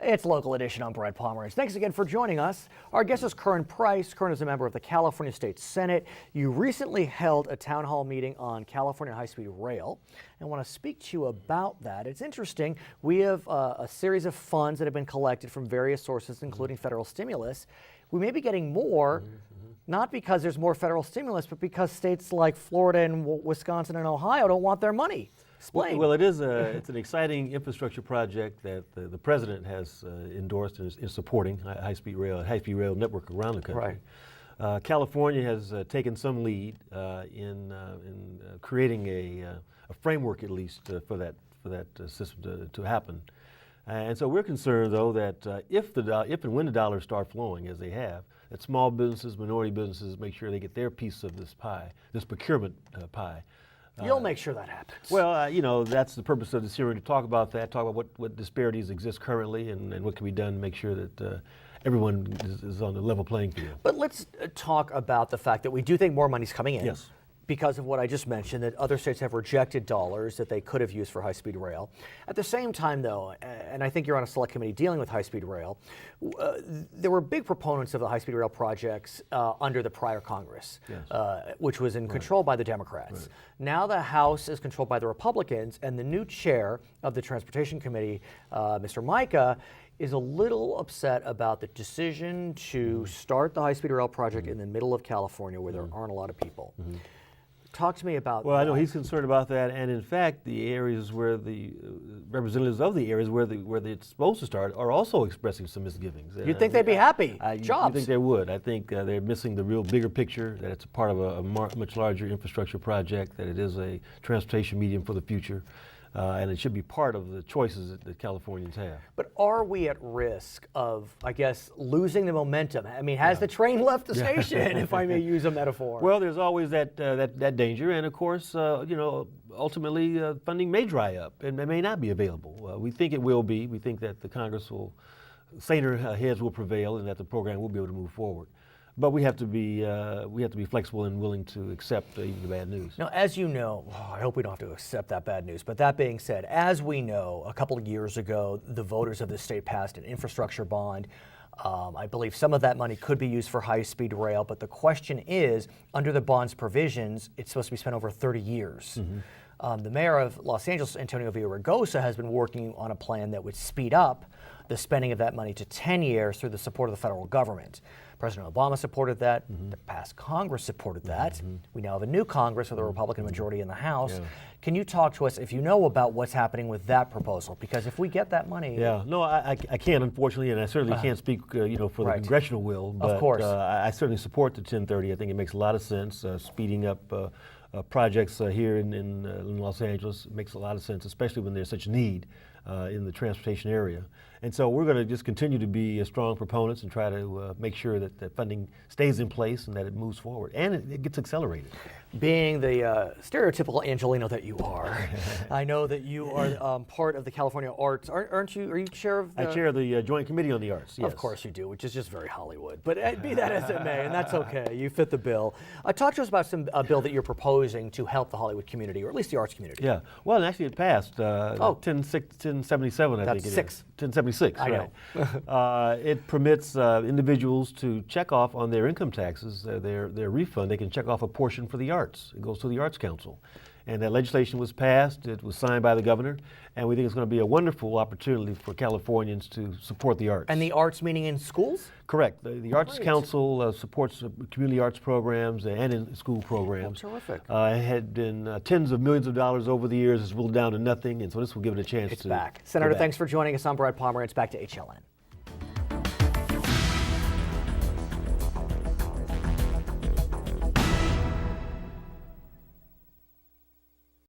It's Local Edition. I'm Brad Pomerance. Thanks again for joining us. Our guest is Curren Price. Curren is a member of the California State Senate. You recently held a town hall meeting on California high-speed rail and want to speak to you about that. It's interesting. We have a series of funds that have been collected from various sources, including federal stimulus. We may be getting more, not because there's more federal stimulus, but because states like Florida and Wisconsin and Ohio don't want their money. Explain. Well, it's an exciting infrastructure project that the president has endorsed and is supporting high-speed rail network around the country. Right. California has taken some lead in creating a framework, at least, for that system to happen. And so we're concerned, though, that if and when the dollars start flowing, as they have, that small businesses, minority businesses, make sure they get their piece of this pie, this procurement pie. You'll make sure that happens. Well, that's the purpose of this hearing, to talk about that, talk about what disparities exist currently and what can be done to make sure that everyone is on the level playing field. But let's talk about the fact that we do think more money's coming in. Yes. Because of what I just mentioned, that other states have rejected dollars that they could have used for high-speed rail. At the same time, though, and I think you're on a select committee dealing with high-speed rail, there were big proponents of the high-speed rail projects under the prior Congress, yes. Which was in control by the Democrats. Right. Now the House is controlled by the Republicans, and the new chair of the Transportation Committee, Mr. Micah, is a little upset about the decision to start the high-speed rail project in the middle of California where there aren't a lot of people. Talk to me about Well, that. I know he's concerned about that, and in fact, the areas where the representatives of the areas where it's supposed to start are also expressing some misgivings. You'd think they'd be happy. Jobs. You think they would. I think they're missing the real bigger picture, that it's a part of a much larger infrastructure project, that it is a transportation medium for the future. And it should be part of the choices that Californians have. But are we at risk of, I guess, losing the momentum? I mean, has the train left the station, if I may use a metaphor? Well, there's always that danger, and of course, ultimately, funding may dry up and it may not be available. We think it will be. We think that the Congress saner heads will prevail, and that the program will be able to move forward. But we have to be flexible and willing to accept even the bad news. Now, as you know, I hope we don't have to accept that bad news, but that being said, as we know, a couple of years ago, the voters of the state passed an infrastructure bond. I believe some of that money could be used for high-speed rail, but the question is, under the bond's provisions, it's supposed to be spent over 30 years. The mayor of Los Angeles, Antonio Villaraigosa, has been working on a plan that would speed up the spending of that money to 10 years through the support of the federal government. President Obama supported that. The past Congress supported that. We now have a new Congress with a Republican majority in the House. Yeah. Can you talk to us, if you know about what's happening with that proposal? Because if we get that money... Yeah, no, I can't, unfortunately, and I certainly can't speak for the congressional will. But, of course. I certainly support the 1030. I think it makes a lot of sense. Speeding up projects here in Los Angeles makes a lot of sense, especially when there's such need in the transportation area. And so we're going to just continue to be strong proponents and try to make sure that funding stays in place and that it moves forward and it gets accelerated. Being the stereotypical Angelino that you are, I know that you are part of the California Arts. Aren't you? Are you chair of the... I chair the Joint Committee on the Arts, yes. Of course you do, which is just very Hollywood. But be that as it may, and that's okay. You fit the bill. Talk to us about a bill that you're proposing to help the Hollywood community, or at least the arts community. Yeah. Well, and actually it passed. 1077, I think it is. 1076, I right. Know. It permits individuals to check off on their income taxes, their refund. They can check off a portion for the arts. It goes to the Arts Council. And that legislation was passed. It was signed by the governor. And we think it's going to be a wonderful opportunity for Californians to support the arts. And the arts meaning in schools? Correct. The Arts Council supports community arts programs and in school programs. Oh, terrific. It had been tens of millions of dollars over the years. It's whittled down to nothing. And so this will give it a chance to back. Senator, thanks for joining us. I'm Brad Pomerance. Back to HLN.